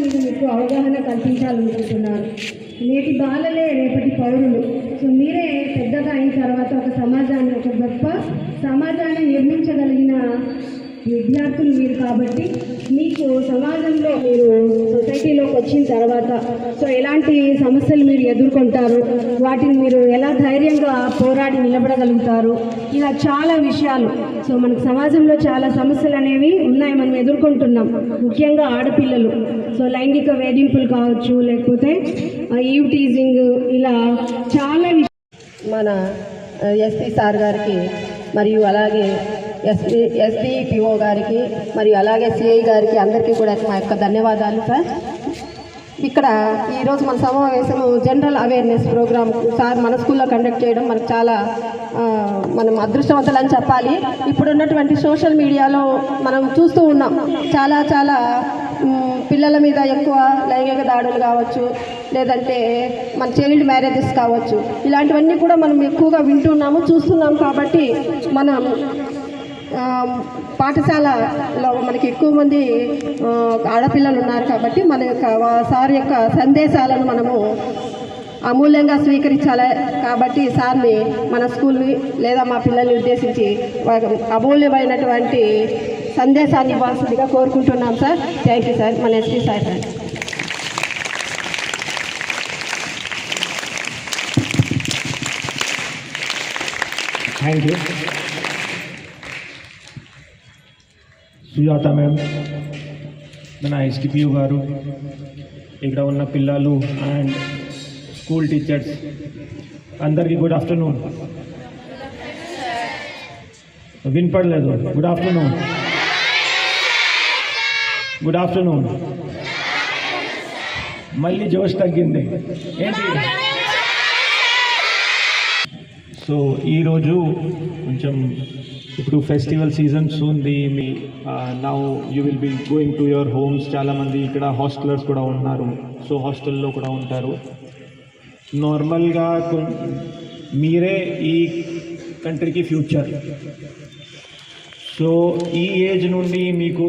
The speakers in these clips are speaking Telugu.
మీద మీకు అవగాహన కల్పించాలనుకుంటున్నారు. నేటి బాలలే రేపటి పౌరులు. సో మీరే పెద్దగా అయిన తర్వాత ఒక సమాజాన్ని, ఒక గొప్ప సమాజాన్ని నిర్మించగలిగిన విద్యార్థులు మీరు. కాబట్టి మీకు సమాజంలో మీరు సొసైటీలోకి వచ్చిన తర్వాత సో ఎలాంటి సమస్యలు మీరు ఎదుర్కొంటారు, వాటిని మీరు ఎలా ధైర్యంగా పోరాడి నిలబడగలుగుతారు, ఇలా చాలా విషయాలు. సో మనకు సమాజంలో చాలా సమస్యలు అనేవి ఉన్నాయి, మనం ఎదుర్కొంటున్నాం. ముఖ్యంగా ఆడపిల్లలు సో లైంగిక వేధింపులు కావచ్చు, లేకపోతే ఈవ్ టీజింగ్, ఇలా చాలా మన ఎస్పీ సార్ గారికి మరియు అలాగే ఎస్డిపిఓ గారికి మరియు అలాగే సిఐ గారికి అందరికీ కూడా మా యొక్క ధన్యవాదాలు సార్. ఇక్కడ ఈరోజు మన సమావేశం జనరల్ అవేర్నెస్ ప్రోగ్రామ్ సార్ మన స్కూల్లో కండక్ట్ చేయడం మనకు చాలా మనం అదృష్టవంతులని చెప్పాలి. ఇప్పుడున్నటువంటి సోషల్ మీడియాలో మనం చూస్తూ ఉన్నాం, చాలా పిల్లల మీద ఎక్కువ లైంగిక దాడులు కావచ్చు, లేదంటే మన చైల్డ్ మ్యారేజెస్ కావచ్చు, ఇలాంటివన్నీ కూడా మనం ఎక్కువగా వింటున్నాము, చూస్తున్నాం. కాబట్టి మనం పాఠశాలలో మనకి ఎక్కువ మంది ఆడపిల్లలు ఉన్నారు. కాబట్టి మన యొక్క సార్ యొక్క సందేశాలను మనము అమూల్యంగా స్వీకరించాలి. కాబట్టి సార్ని మన స్కూల్ని లేదా మా పిల్లల్ని ఉద్దేశించి అమూల్యమైనటువంటి సందేశాన్ని ఇవ్వాల్సిందిగా కోరుకుంటున్నాం సార్. Thank you sir. మన SP sir. Thank you. Sujatha ma'am, మన ఎస్డిపియు గారు, ఇక్కడ ఉన్న పిల్లలు అండ్ స్కూల్ టీచర్స్ అందరికీ గుడ్ ఆఫ్టర్నూన్. వినపడలేదు. Good afternoon. Good afternoon. మళ్ళీ జోష్ తగ్గింది ఏంటి? సో ఈరోజు కొంచెం ఇప్పుడు ఫెస్టివల్ సీజన్స్ ఉంది. Me now you will be going to your homes. చాలామంది ఇక్కడ హాస్టలర్స్ కూడా ఉన్నారు, సో హాస్టల్లో కూడా ఉంటారు. నార్మల్గా మీరే ఈ కంట్రీకి ఫ్యూచర్. సో ఈ ఏజ్ నుండి మీకు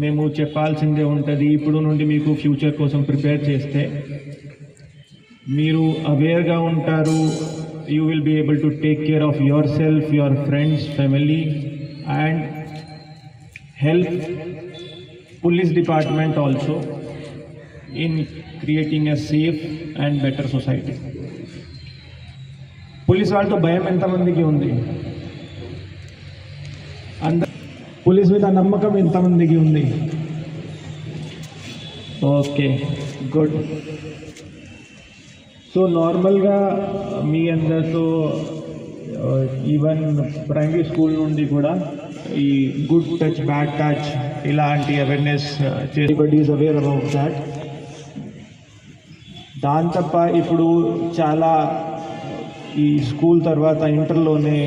మేము చెప్పాల్సిందే ఉంటుంది. ఇప్పుడు నుండి మీకు ఫ్యూచర్ కోసం ప్రిపేర్ చేస్తే మీరు అవేర్గా ఉంటారు. You will be able to take care of yourself, your friends, family, and help police department also in creating a safe and better society. Police వాళ్ళతో భయం ఎంతమందికి ఉంది? పోలీస్ మీద నమ్మకం ఎంతమందికి ఉంది? Okay, good. సో నార్మల్గా మీ అందరితో ఈవెన్ ప్రైమరీ స్కూల్ నుండి కూడా ఈ గుడ్ టచ్, బ్యాడ్ టచ్ ఇలాంటి awareness everybody is aware about that. దాని తప్ప ఇప్పుడు చాలా ఈ స్కూల్ తర్వాత ఇంటర్లోనే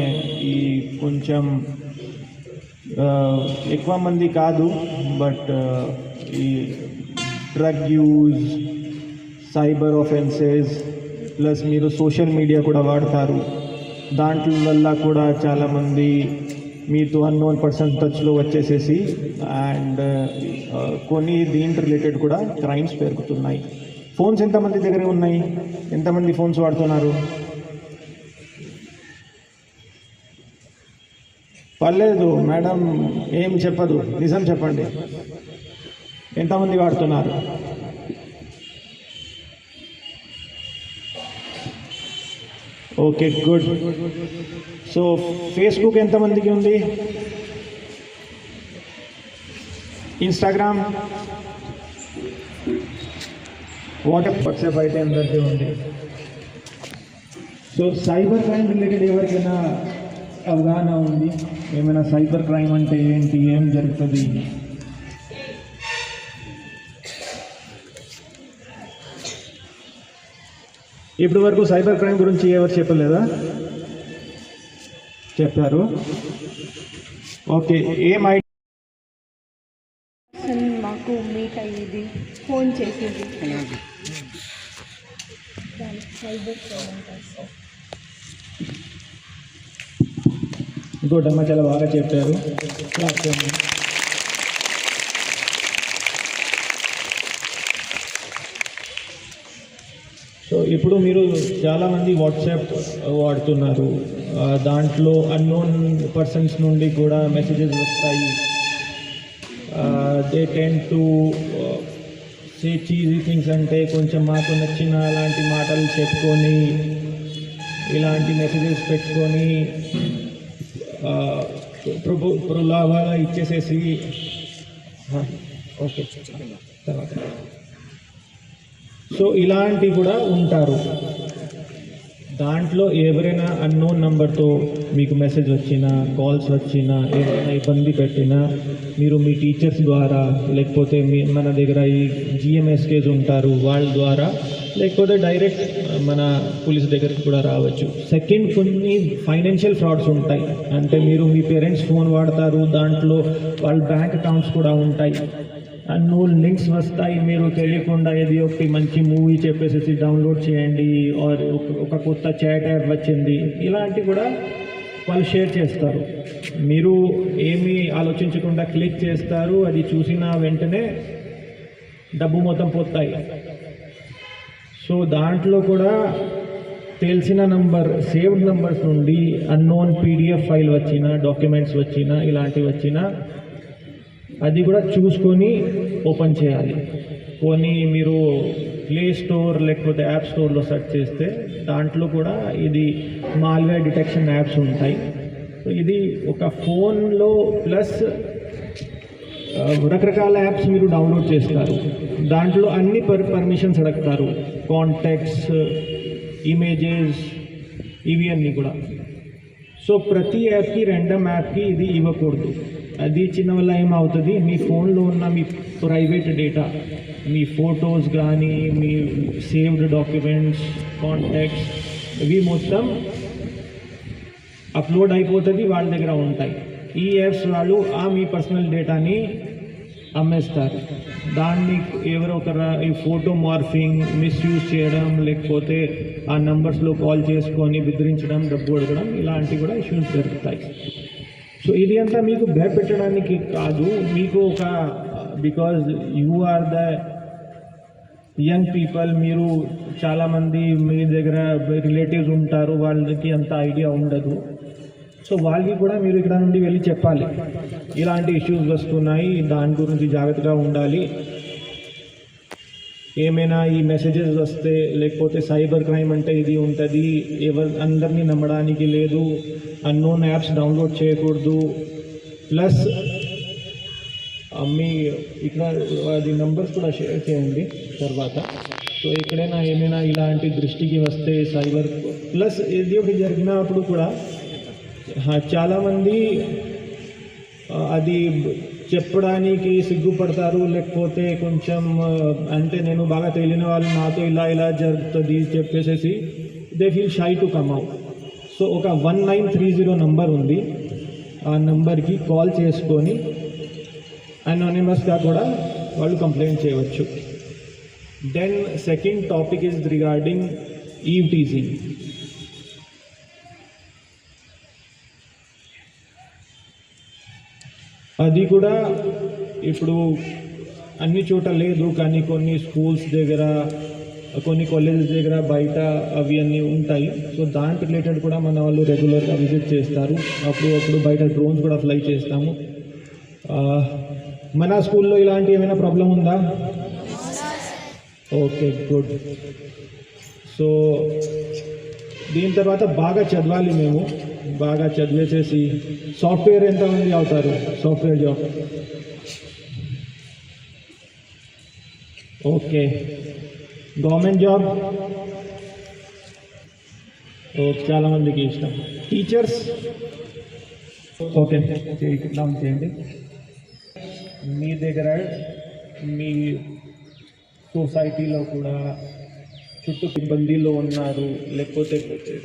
ఈ కొంచెం ఎక్కువ మంది కాదు, బట్ ఈ drug use, cyber offences, plus మీరు సోషల్ మీడియా కూడా వాడతారు. దాంట్లో వల్ల కూడా చాలామంది మీతో అన్నోన్ పర్సన్ టచ్లో వచ్చేసేసి అండ్ కొన్ని దీంట్ రిలేటెడ్ కూడా క్రైమ్స్ పెరుగుతున్నాయి. ఫోన్స్ ఎంతమంది దగ్గర ఉన్నాయి? ఎంతమంది ఫోన్స్ వాడుతున్నారు? పర్లేదు మేడం, ఏం చెప్పదు, నిజం చెప్పండి. ఎంతమంది వాడుతున్నారు? Okay, good. సో ఫేస్బుక్ ఎంతమందికి ఉంది? ఇన్స్టాగ్రామ్, వాట్సాప్ అయితే అందరికీ ఉంది. సో సైబర్ క్రైమ్ రిలేటెడ్ ఎవరికైనా అవగాహన ఉంది? ఏమైనా సైబర్ క్రైమ్ అంటే ఏంటి, ఏం జరుగుతుంది? ఇప్పటి వరకు సైబర్ క్రైమ్ గురించి ఎవరు చెప్పలేదా? చెప్పారు. ఓకే, ఏమై మాకు మీట్ అయ్యేది, ఫోన్ చేసేది. సైబర్ క్రైమ్ ఇంకోటి అమ్మ చాలా బాగా చెప్పారు. ఇప్పుడు మీరు చాలామంది వాట్సాప్ వాడుతున్నారు, దాంట్లో అన్నోన్ పర్సన్స్ నుండి కూడా మెసేజెస్ వస్తాయి. They tend to say cheesy things, అంటే కొంచెం మాకు నచ్చిన అలాంటి మాటలు చెప్పుకొని ఇలాంటి మెసేజెస్ పెట్టుకొని ప్రలోభాలు ఇచ్చేసేసి ఓకే తర్వాత సో ఇలాంటివి కూడా ఉంటారు. దాంట్లో ఎవరైనా అన్నోన్ నెంబర్తో మీకు మెసేజ్ వచ్చినా, కాల్స్ వచ్చినా, ఏదైనా ఇబ్బంది పెట్టినా మీరు మీ టీచర్స్ ద్వారా, లేకపోతే మన దగ్గర ఈ GMSKs ఉంటారు వాళ్ళ ద్వారా, లేకపోతే డైరెక్ట్ మన పోలీస్ దగ్గరికి కూడా రావచ్చు. సెకండ్, కొన్ని ఫైనాన్షియల్ ఫ్రాడ్స్ ఉంటాయి. అంటే మీరు మీ పేరెంట్స్ ఫోన్ వాడతారు, దాంట్లో వాళ్ళ బ్యాంక్ అకౌంట్స్ కూడా ఉంటాయి, అన్నోన్ లింక్స్ వస్తాయి, మీరు తెలియకుండా ఏది ఒకటి మంచి మూవీ చెప్పేసి డౌన్లోడ్ చేయండి, ఆర్ ఒక కొత్త చాట్ యాప్ వచ్చింది, ఇలాంటివి కూడా వాళ్ళు షేర్ చేస్తారు. మీరు ఏమీ ఆలోచించకుండా క్లిక్ చేస్తారు, అది చూసిన వెంటనే డబ్బు మొత్తం పోతాయి. సో దాంట్లో కూడా తెలిసిన నంబర్, సేవ్డ్ నంబర్స్ నుండి అన్నోన్ PDF ఫైల్ వచ్చినా, డాక్యుమెంట్స్ వచ్చినా, ఇలాంటివి వచ్చినా అది కూడా చూసుకొని ఓపెన్ చేయాలి. పోనీ మీరు ప్లే స్టోర్ లేకపోతే యాప్ స్టోర్లో సెర్చ్ చేస్తే దాంట్లో కూడా ఇది మాల్వేర్ డిటెక్షన్ యాప్స్ ఉంటాయి. సో ఇది ఒక ఫోన్లో ప్లస్ రకరకాల యాప్స్ మీరు డౌన్లోడ్ చేస్తారు, దాంట్లో అన్ని పర్మిషన్స్ అడుగుతారు, కాంటాక్ట్స్, ఇమేజెస్, ఇవి అన్నీ కూడా. సో ప్రతి యాప్కి, ర్యాండమ్ యాప్కి ఇది ఇవ్వకూడదు. అది ఇచ్చిన వల్ల ఏమవుతుంది, మీ ఫోన్లో ఉన్న మీ ప్రైవేట్ డేటా, మీ ఫొటోస్ కానీ, మీ సేవ్డ్ డాక్యుమెంట్స్, కాంటాక్ట్స్, ఇవి మొత్తం అప్లోడ్ అయిపోతుంది, వాళ్ళ దగ్గర ఉంటాయి. ఈ యాప్స్ వాళ్ళు మీ పర్సనల్ డేటాని అమ్మేస్తారు. దాన్ని ఎవరో ఒకరు ఈ ఫోటో మార్ఫింగ్, మిస్యూజ్ చేయడం, లేకపోతే ఆ నంబర్స్లో కాల్ చేసుకొని బెదిరించడం, డబ్బు అడగడం, ఇలాంటివి కూడా ఇష్యూస్ జరుగుతాయి. సో ఇది అంతా మీకు భయపెట్టడానికి కాదు, మీకు ఒక because you are the young people, మీరు చాలామంది మీ దగ్గర రిలేటివ్స్ ఉంటారు, వాళ్ళకి అంత ఐడియా ఉండదు. సో వాళ్ళకి కూడా మీరు ఇక్కడ నుండి వెళ్ళి చెప్పాలి, ఇలాంటి ఇష్యూస్ వస్తున్నాయి, దాని గురించి జాగ్రత్తగా ఉండాలి. ఏమైనా ఈ మెసేజెస్ వస్తే, లేకపోతే సైబర్ క్రైమ్ అంటే ఇది ఉంటుంది, అందరినీ నమ్మడానికి లేదు, అన్నోన్ యాప్స్ డౌన్లోడ్ చేయకూడదు, ప్లస్ మీ ఇక్కడ అది నంబర్స్ కూడా షేర్ చేయండి తర్వాత. సో ఎక్కడైనా ఏమైనా ఇలాంటి దృష్టికి వస్తే సైబర్, ప్లస్ ఏది ఒకటి జరిగినప్పుడు కూడా చాలామంది అది చెప్పడానికి సిగ్గుపడతారు, లేకపోతే కొంచెం అంటే నేను బాగా తెలియని వాళ్ళు నాతో ఇలా జరుగుతుంది చెప్పేసేసి they feel shy to come out. So ఒక 1930 నంబర్ ఉంది, ఆ నంబర్కి కాల్ చేసుకొని అనోనిమస్గా కూడా వాళ్ళు కంప్లైంట్ చేయవచ్చు. Then second topic is regarding eve teasing. అది కూడా ఇప్పుడు అన్ని చోట లేదు, కానీ కొన్ని స్కూల్స్ దగ్గర, కొన్ని కాలేజెస్ దగ్గర బయట అవి అన్నీ ఉంటాయి. సో దానికి రిలేటెడ్ కూడా మన వాళ్ళు రెగ్యులర్గా విజిట్ చేస్తారు, అప్పుడు బయట డ్రోన్స్ కూడా ఫ్లై చేస్తాము. మన స్కూల్లో ఇలాంటి ఏమైనా ప్రాబ్లం ఉందా? Okay, good. సో దీని తర్వాత బాగా చదవాలి, మేము బాగా చదివేసేసి సాఫ్ట్వేర్ ఎంతమంది అవుతారు? Software job, okay. Government job చాలామందికి ఇష్టం. టీచర్స్, ఓకే, డౌన్ చేయండి. మీ దగ్గర మీ సొసైటీలో కూడా చుట్టూ ఇబ్బందిలో ఉన్నారు, లేకపోతే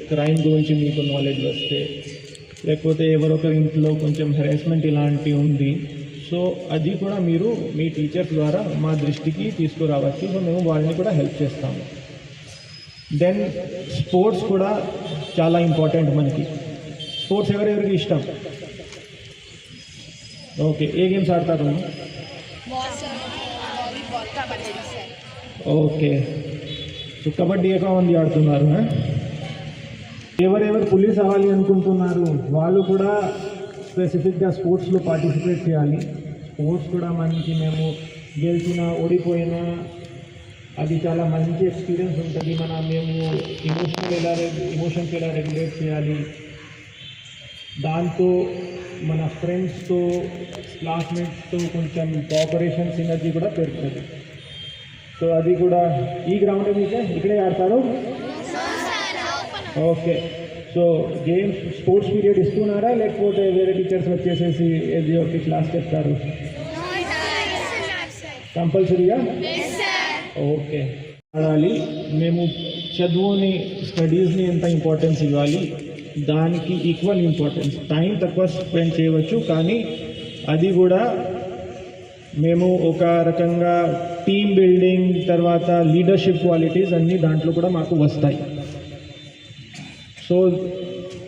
క్రైమ్ గురించి మీకు నాలెడ్జ్ వస్తే, లేకపోతే ఎవరొకరి ఇంట్లో కొంచెం హెరాస్మెంట్ ఇలాంటివి ఉంది, సో అది కూడా మీరు మీ టీచర్స్ ద్వారా మా దృష్టికి తీసుకురావచ్చు. సో మేము వాళ్ళని కూడా హెల్ప్ చేస్తాము. దెన్ స్పోర్ట్స్ కూడా చాలా ఇంపార్టెంట్ మనకి. స్పోర్ట్స్ ఎవరెవరికి ఇష్టం? ఓకే, ఏ గేమ్స్ ఆడతారు? ఓకే, సో కబడ్డీ ఎక్కువ మంది ఆడుతున్నారు. ఎవరెవరు పోలీస్ అవ్వాలి అనుకుంటున్నారు వాళ్ళు కూడా స్పెసిఫిక్గా స్పోర్ట్స్లో పార్టిసిపేట్ చేయాలి. స్పోర్ట్స్ కూడా మనకి మేము గెలిచినా ఓడిపోయినా అది చాలా మంచి ఎక్స్పీరియన్స్ ఉంటుంది. మేము ఎమోషన్స్ ఎలా రెగ్యులేట్ చేయాలి, దాంతో మన ఫ్రెండ్స్తో క్లాస్మేట్స్తో కొంచెం కోఆపరేషన్ సినర్జీ కూడా పెరుగుతుంది. సో అది కూడా ఈ గ్రౌండ్ మీకే ఇక్కడే ఆడతారు. Okay, so games sports period ఇస్తున్నారా లేకపోతే వేరే టీచర్స్ వచ్చేసేసి ఏది ఒకటి క్లాస్ చెప్తారు? కంపల్సరీగా ఓకే ఆడాలి. మేము చదువుని స్టడీస్ని ఎంత ఇంపార్టెన్స్ ఇవ్వాలి, దానికి ఈక్వల్ ఇంపార్టెన్స్. టైం తక్కువ స్పెండ్ చేయవచ్చు కానీ అది కూడా మేము ఒక రకంగా టీమ్ బిల్డింగ్ తర్వాత లీడర్షిప్ క్వాలిటీస్ అన్నీ దాంట్లో కూడా మాకు వస్తాయి. సో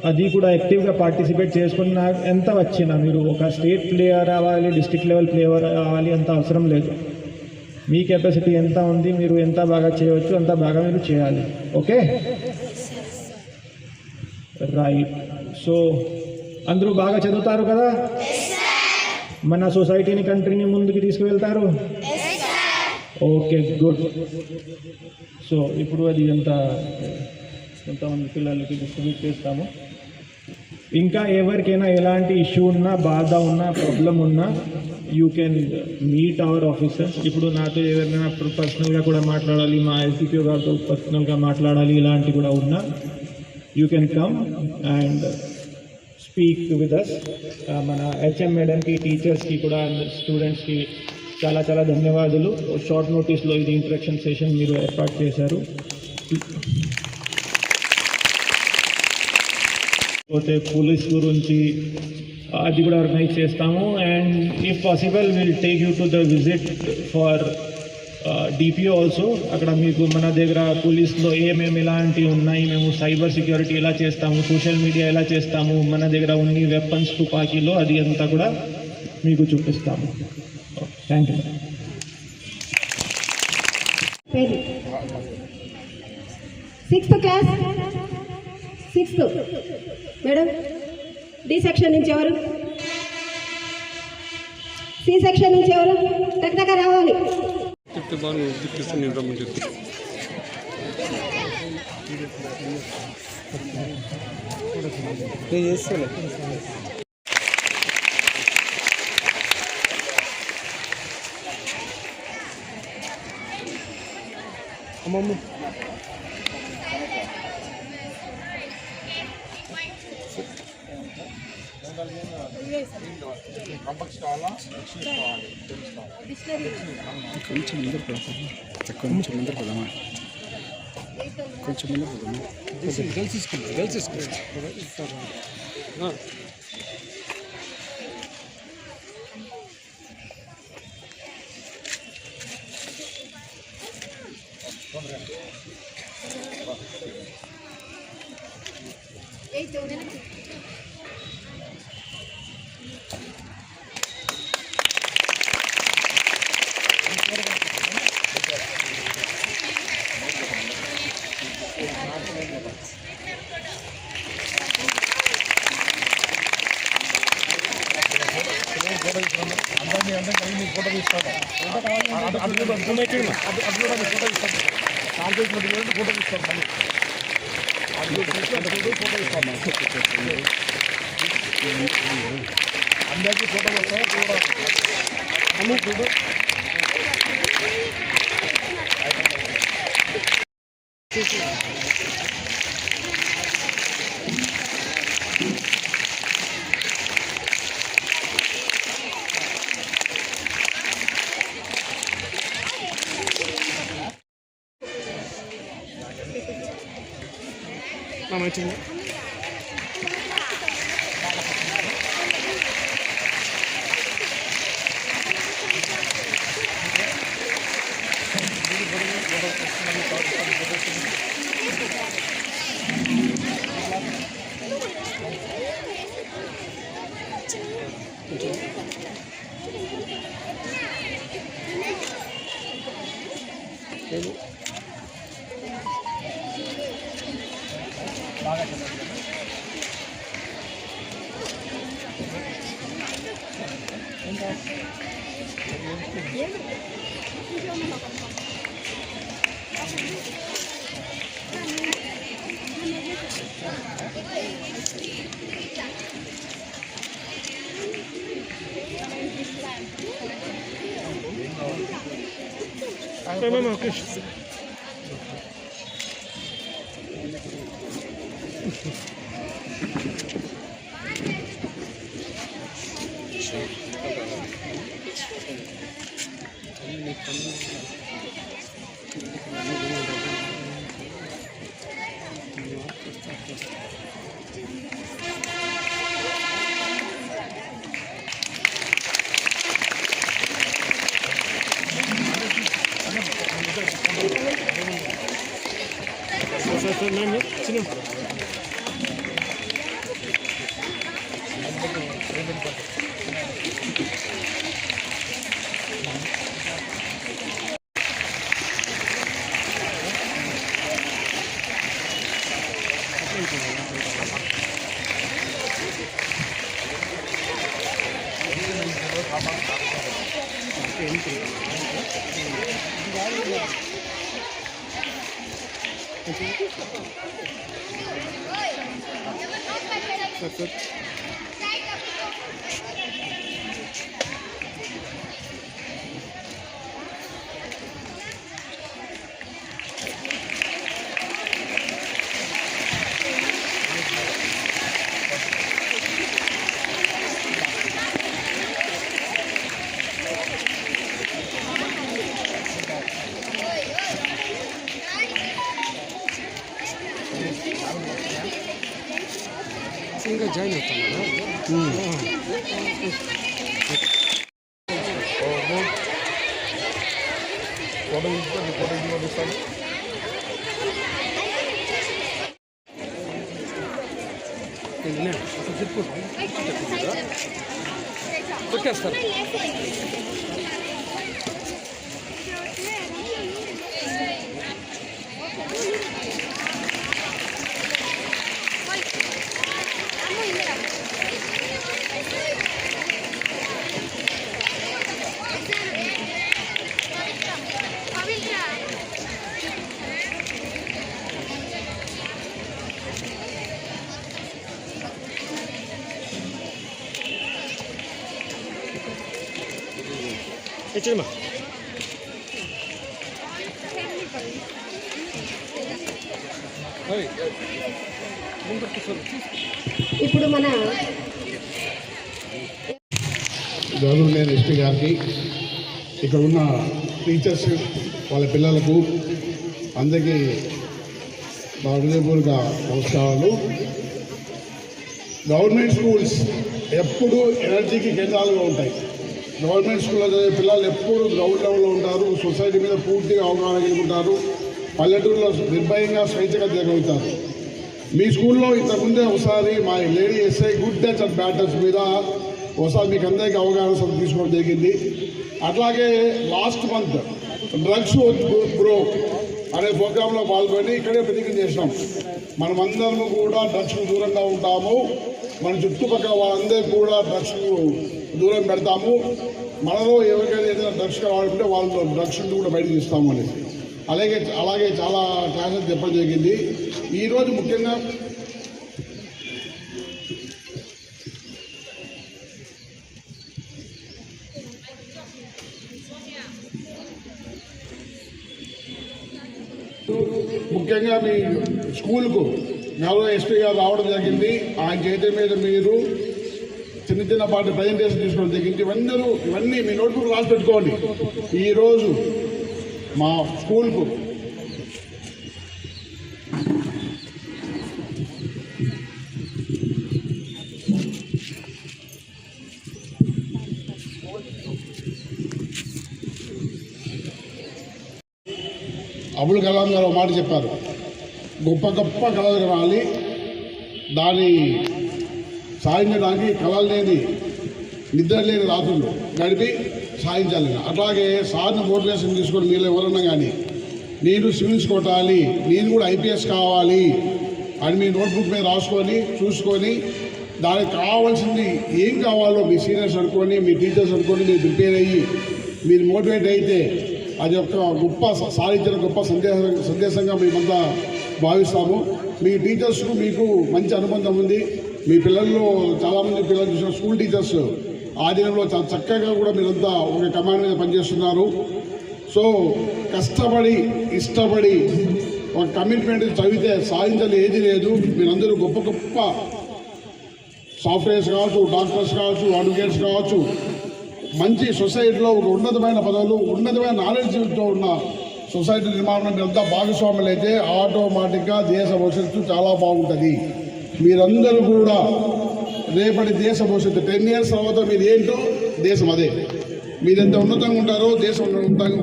అది కూడా యాక్టివ్గా పార్టిసిపేట్ చేసుకున్న ఎంత వచ్చినా మీరు ఒక స్టేట్ ప్లేయర్ అవ్వాలి, డిస్ట్రిక్ట్ లెవెల్ ప్లేయర్ అవ్వాలి అంత అవసరం లేదు. మీ కెపాసిటీ ఎంత ఉంది, మీరు ఎంత బాగా చేయవచ్చు అంత బాగా మీరు చేయాలి. Okay right. సో అందరూ బాగా చదువుతారు కదా, మన సొసైటీని కంట్రీని ముందుకు తీసుకువెళ్తారు. Okay good. సో ఇప్పుడు అది ఎంతమంది పిల్లలకి డిస్ట్రిబ్యూట్ చేస్తాము. ఇంకా ఎవరికైనా ఎలాంటి ఇష్యూ ఉన్నా, బాధ ఉన్నా, ప్రాబ్లం ఉన్నా you can meet our officers. ఇప్పుడు నాతో ఎవరైనా పర్సనల్గా కూడా మాట్లాడాలి, మా ఎస్డిపిఓ గారితో పర్సనల్గా మాట్లాడాలి, ఇలాంటి కూడా ఉన్నా you can come and speak with us. మన హెచ్ఎం మేడంకి, టీచర్స్కి కూడా, స్టూడెంట్స్కి చాలా చాలా ధన్యవాదాలు. షార్ట్ నోటీస్లో ఇది ఇంట్రడక్షన్ సెషన్ మీరు ఏర్పాటు చేశారు. పోతే పోలీస్ గురించి అది కూడా ఆర్గనైజ్ చేస్తాము. And if possible will take you to the visit for DPO also. అక్కడ మీకు మన దగ్గర పోలీస్లో ఏమేమి ఎలాంటివి ఉన్నాయి, మేము సైబర్ సెక్యూరిటీ ఎలా చేస్తాము, సోషల్ మీడియా ఎలా చేస్తాము, మన దగ్గర ఉన్న వెపన్స్ తుపాకీలో అది అంతా కూడా మీకు చూపిస్తాము. Thank you. Sixth class, sixth madam. D section నుంచి ఎవరు, సి సెక్షన్ నుంచి ఎవరు టక్టగా రావాలి. అమ్మమ్మ కొంచెం ముందర పోదామా, కొంచెం ముందర పోదామా, కొంచెం ముందర పోదామా. గెలిచేసుకోండి. అందరినీ ఫోటో తీసుకోండి. అందరికీ ఫోటో వస్తాయి కూడా. వచ్చింది. ఇంకా జాయిన్ అవుతాను. చెప్పు కొట్టేస్తారు. ఇచ్చేమ్మా. ఇప్పుడు మన గౌరవనీయ ఎస్పీ గారికి, ఇక్కడ ఉన్న టీచర్స్, వాళ్ళ పిల్లలకు అందరికీ నా హృదయపూర్వక నమస్కారాలు. గవర్నమెంట్ స్కూల్స్ ఎప్పుడు ఎనర్జీకి కేంద్రాలుగా ఉంటాయి. గవర్నమెంట్ స్కూల్లో చదివే పిల్లలు ఎప్పుడు గ్రౌండ్ లెవెల్లో ఉంటారు, సొసైటీ మీద పూర్తిగా అవగాహన కలిగి ఉంటారు, పల్లెటూరులో నిర్భయంగా స్వేచ్ఛగా తిరగలుగుతారు. మీ స్కూల్లో ఇంతకుముందే ఒకసారి మా lady SI good touch and bad touch మీద ఒకసారి మీకు అందరికీ అవగాహన తీసుకోవడం జరిగింది. అట్లాగే లాస్ట్ మంత్ డ్రగ్స్ బ్రో అనే ప్రోగ్రాంలో పాల్గొని ఇక్కడే ప్రతిజ్ఞ చేసినాం. మనమందరం కూడా డ్రగ్స్కు దూరంగా ఉంటాము, మన చుట్టుపక్కల వాళ్ళందరికీ కూడా డ్రగ్స్కు దూరం పెడతాము, మనలో ఎవరికైనా ఏదైనా డ్రగ్స్ కావాలంటే వాళ్ళు డ్రగ్స్ కూడా బయటకు ఇస్తాము అనేసి అలాగే చాలా క్లాసెస్ చెప్పడం జరిగింది. ఈరోజు ముఖ్యంగా మీ స్కూల్కు గౌరవ ఎస్పీ గారు రావడం జరిగింది. ఆయన చేతి మీద మీరు చిన్నపాటి ప్రజెంటేషన్ తీసుకోవడం జరిగింది. ఇవన్నీ మీ నోట్బుక్ రాసి పెట్టుకోండి. ఈరోజు మా స్కూల్కు అబుల్ కలాం గారు మాట చెప్పారు, గొప్ప గొప్ప కళలు కనాలి, దాన్ని సాధించడానికి కళలు లేని నిద్ర లేని రాత్రులు గడిపి సాధించాలి. అట్లాగే సార్ని మోటివేషన్ తీసుకొని మీరు ఎవరన్నా కానీ నేను సివిల్స్ కొట్టాలి, నేను కూడా ఐపీఎస్ కావాలి అని మీ నోట్బుక్ మీద రాసుకొని చూసుకొని దానికి కావాల్సింది ఏం కావాలో మీ సీనియర్స్ అనుకొని, మీ టీచర్స్ అనుకొని మీరు ప్రిపేర్ అయ్యి మీరు మోటివేట్ అయితే అది ఒక గొప్ప సాధించిన గొప్ప సందేశంగా మేమంతా భావిస్తాము. మీ టీచర్స్కు మీకు మంచి అనుబంధం ఉంది. మీ పిల్లల్లో చాలామంది పిల్లలు చూసిన స్కూల్ టీచర్స్ ఆధీనంలో చాలా చక్కగా కూడా మీరంతా ఒక కమాండ్ మీద పనిచేస్తున్నారు. సో కష్టపడి ఇష్టపడి ఒక కమిట్మెంట్ చదివితే సాధించాలి ఏది లేదు. మీరందరూ గొప్ప గొప్ప సాఫ్ట్వేర్స్ కావచ్చు, డాక్టర్స్ కావచ్చు, అడ్వకేట్స్ కావచ్చు, మంచి సొసైటీలో ఒక ఉన్నతమైన పదవులు, ఉన్నతమైన నాలెడ్జ్తో ఉన్న సొసైటీ నిర్మాణం మీరంతా భాగస్వాములు అయితే ఆటోమేటిక్గా దేశ భవిష్యత్తు చాలా బాగుంటుంది. మీరందరూ కూడా రేపటి దేశ భవిష్యత్తు 10 years తర్వాత మీరు ఏంటో దేశం అదే. మీరు ఎంత ఉన్నతంగా ఉంటారో దేశం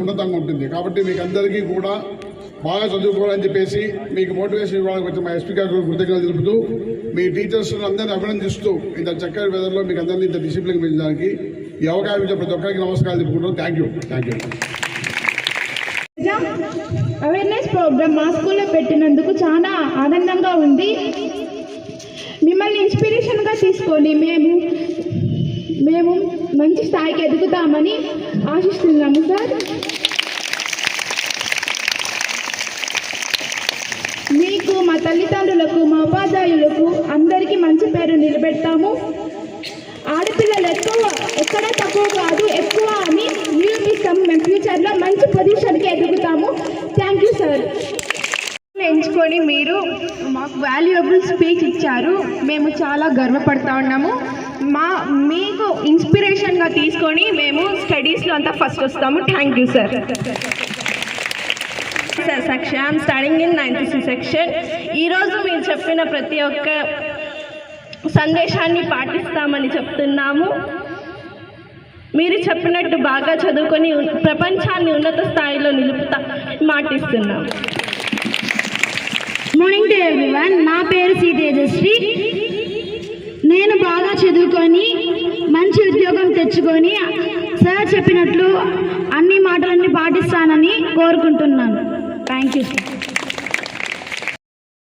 ఉన్నతంగా ఉంటుంది. కాబట్టి మీకు అందరికీ కూడా బాగా చదువుకోవాలని చెప్పేసి మీకు మోటివేషన్ ఇవ్వడానికి వచ్చి మా ఎస్పీ గారు కృతజ్ఞతలు తెలుపుతూ మీ టీచర్స్ అందరినీ అభినందిస్తూ ఇంత చక్కటి వెదర్లో మీకు అందరినీ ఇంత డిసిప్లిన్ పెంచడానికి ఈ అవకాశం ఇచ్చే ప్రతి ఒక్కరికి నమస్కారాలు తెలుపుకుంటాం. Thank you. అవేర్నెస్ ప్రోగ్రామ్ మా స్కూల్లో పెట్టినందుకు చాలా ఆనందంగా ఉంది. మిమ్మల్ని ఇన్స్పిరేషన్గా తీసుకొని మేము మంచి స్థాయికి ఎదుగుతామని ఆశిస్తున్నాము సార్. మీకు, మా తల్లిదండ్రులకు, మా ఉపాధ్యాయులకు అందరికీ మంచి పేరు నిలబెడతాము. ఆడపిల్లలు ఎక్కడ తక్కువ కాదు, ఎక్కువ అని నిరూపిస్తాము. మేము ఫ్యూచర్లో మంచి పొజిషన్కి ఎదుగుతాము. Thank you sir. ఎంచుకొని మీరు మాకు వాల్యుయబుల్ స్పీచ్ ఇచ్చారు. మేము చాలా గర్వపడతా ఉన్నాము. మీకు ఇన్స్పిరేషన్గా తీసుకొని మేము స్టడీస్లో అంతా ఫస్ట్ వస్తాము. Thank you sir. Section I'm studying in 9th C section. ఈరోజు మీరు చెప్పిన ప్రతి ఒక్క సందేశాన్ని పాటిస్తామని చెప్తున్నాము. మీరు చెప్పినట్టు బాగా చదువుకొని ప్రపంచాన్ని ఉన్నత స్థాయిలో మాటిస్తున్నాము. Morning to everyone. నా పేరు సి తేజశ్రీ. నేను బాగా చదువుకొని మంచి ఉద్యోగం తెచ్చుకొని సార్ చెప్పినట్లు అన్ని మాటలన్నీ పాటిస్తానని కోరుకుంటున్నాను. Thank you sir.